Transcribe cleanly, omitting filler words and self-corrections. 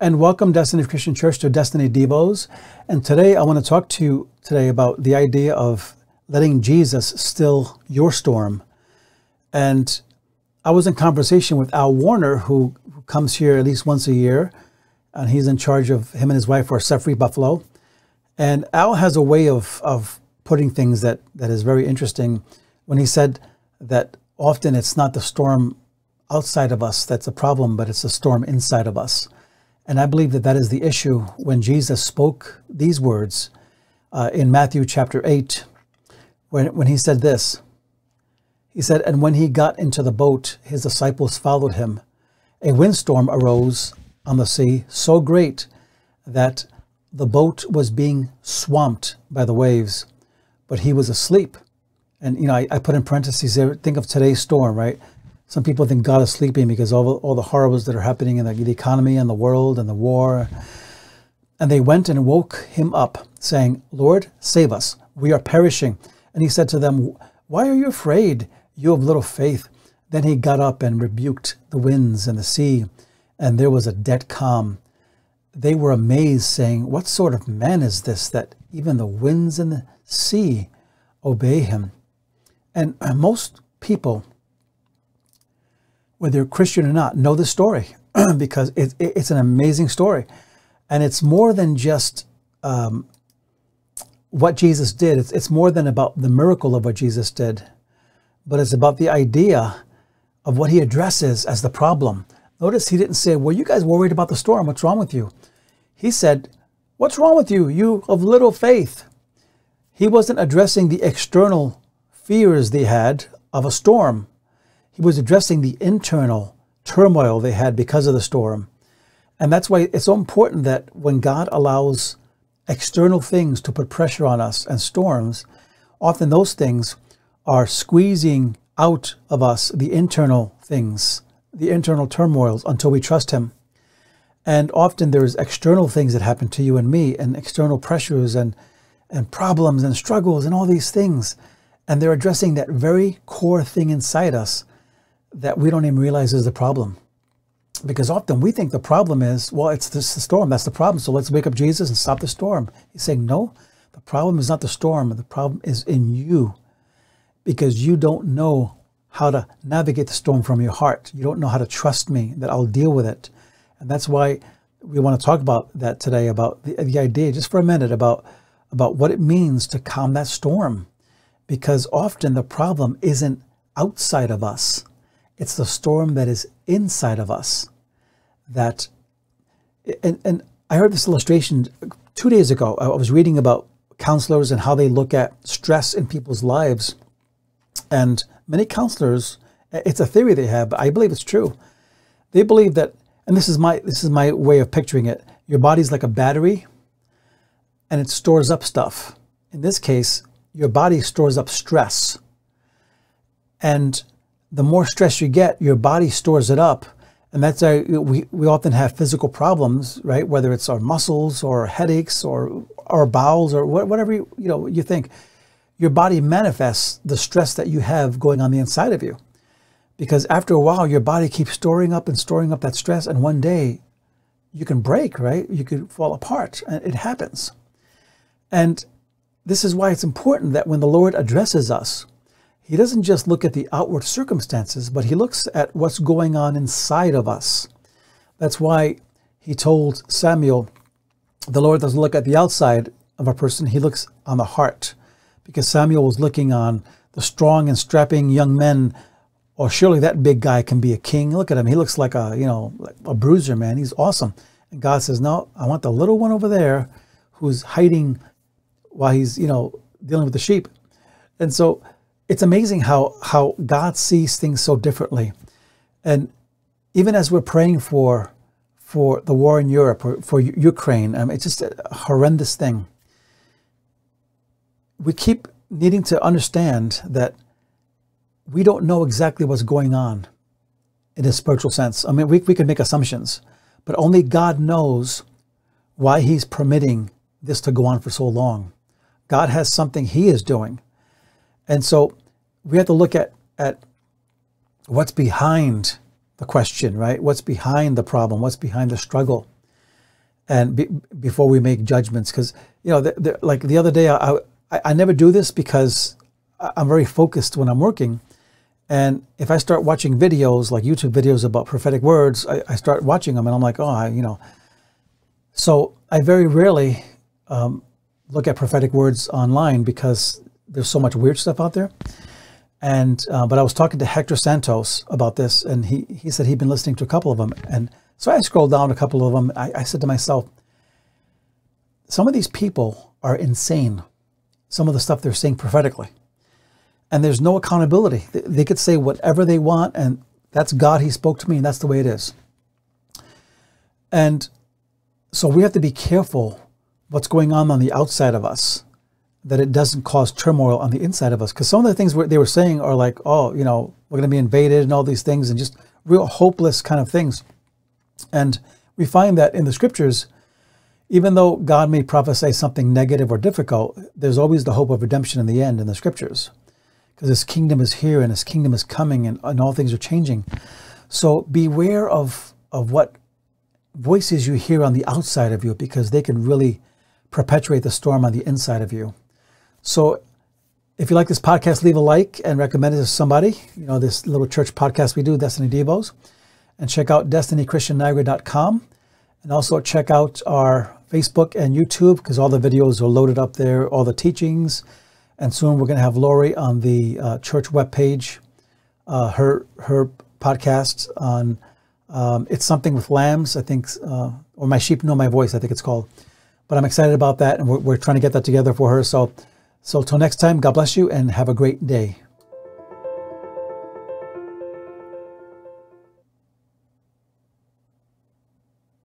And welcome, Destiny Christian Church, to Destiny-Devos. And today I want to talk to you about the idea of letting Jesus still your storm. And I was in conversation with Al Warner, who comes here at least once a year, and he's in charge of, him and his wife are Set Free Buffalo. And Al has a way of putting things that is very interesting when he said that often it's not the storm outside of us that's a problem, but it's the storm inside of us. And I believe that is the issue when Jesus spoke these words in Matthew chapter 8, when he said this. He said, "And when he got into the boat, his disciples followed him. A windstorm arose on the sea, so great that the boat was being swamped by the waves, but he was asleep." And, you know, I put in parentheses there, think of today's storm, right? Some people think God is sleeping because all the horrors that are happening in the economy and the world and the war. And they went and woke him up, saying, "Lord, save us. We are perishing." And he said to them, "Why are you afraid, you of little faith?" Then he got up and rebuked the winds and the sea, and there was a dead calm. They were amazed, saying, "What sort of man is this, that even the winds and the sea obey him?" And most people, whether you're Christian or not, know this story because it's an amazing story. And it's more than just what Jesus did. It's more than about the miracle of what Jesus did, but it's about the idea of what he addresses as the problem. Notice he didn't say, "Well, you guys worried about the storm. What's wrong with you?" He said, "What's wrong with you, you of little faith?" He wasn't addressing the external fears they had of a storm. He was addressing the internal turmoil they had because of the storm. And that's why it's so important that when God allows external things to put pressure on us and storms, often those things are squeezing out of us the internal things, the internal turmoils, until we trust him. And often there's external things that happen to you and me, and external pressures and problems and struggles and all these things. And they're addressing that very core thing inside us that we don't even realize is the problem. Because often we think the problem is, well, it's this the storm, that's the problem, so let's wake up Jesus and stop the storm. He's saying, no, the problem is not the storm, the problem is in you. Because you don't know how to navigate the storm from your heart. You don't know how to trust me, that I'll deal with it. And that's why we want to talk about that today, about the idea, just for a minute, about what it means to calm that storm. Because often the problem isn't outside of us. It's the storm that is inside of us. And I heard this illustration 2 days ago. I was reading about counselors and how they look at stress in people's lives. And many counselors, it's a theory they have, but I believe it's true. They believe that, and this is my way of picturing it, your body's like a battery and it stores up stuff. In this case, your body stores up stress. And the more stress you get, your body stores it up. And that's why we often have physical problems, right? Whether it's our muscles or headaches or our bowels or whatever you think. Your body manifests the stress that you have going on the inside of you. Because after a while, your body keeps storing up that stress. And one day you can break, right? You could fall apart, and it happens. And this is why it's important that when the Lord addresses us, he doesn't just look at the outward circumstances, but he looks at what's going on inside of us. That's why he told Samuel, the Lord doesn't look at the outside of a person, he looks on the heart. Because Samuel was looking on the strong and strapping young men, or surely that big guy can be a king. Look at him, he looks like a bruiser, man, he's awesome. And God says, no, I want the little one over there who's hiding while he's, dealing with the sheep. And so it's amazing how God sees things so differently. And even as we're praying for the war in Europe, or for Ukraine, it's just a horrendous thing. We keep needing to understand that we don't know exactly what's going on in a spiritual sense. I mean, we can make assumptions, but only God knows why he's permitting this to go on for so long. God has something he is doing. And so we have to look at what's behind the question, right? What's behind the problem? What's behind the struggle? and before we make judgments. Because, you know, like the other day, I never do this because I'm very focused when I'm working. And if I start watching videos, like YouTube videos about prophetic words, I start watching them and I'm like, oh, you know. So I very rarely look at prophetic words online because there's so much weird stuff out there. And but I was talking to Hector Santos about this, and he said he'd been listening to a couple of them. And so I scrolled down a couple of them. I said to myself, some of these people are insane, some of the stuff they're saying prophetically. And there's no accountability. They could say whatever they want, and that's God, he spoke to me, and that's the way it is. And so we have to be careful what's going on the outside of us, that it doesn't cause turmoil on the inside of us. Because some of the things they were saying are like, oh, you know, we're going to be invaded and all these things, and just real hopeless kind of things. And we find that in the scriptures, even though God may prophesy something negative or difficult, there's always the hope of redemption in the end in the scriptures. Because his kingdom is here and his kingdom is coming, and all things are changing. So beware of what voices you hear on the outside of you, because they can really perpetuate the storm on the inside of you. So if you like this podcast, leave a like and recommend it to somebody. You know, this little church podcast we do, Destiny-Devos. And check out destinychristianniagara.com. And also check out our Facebook and YouTube, because all the videos are loaded up there, all the teachings. And soon we're going to have Lori on the church webpage, her podcast on It's Something with Lambs, I think, or My Sheep Know My Voice, I think it's called. But I'm excited about that, and we're trying to get that together for her. So till next time, God bless you and have a great day.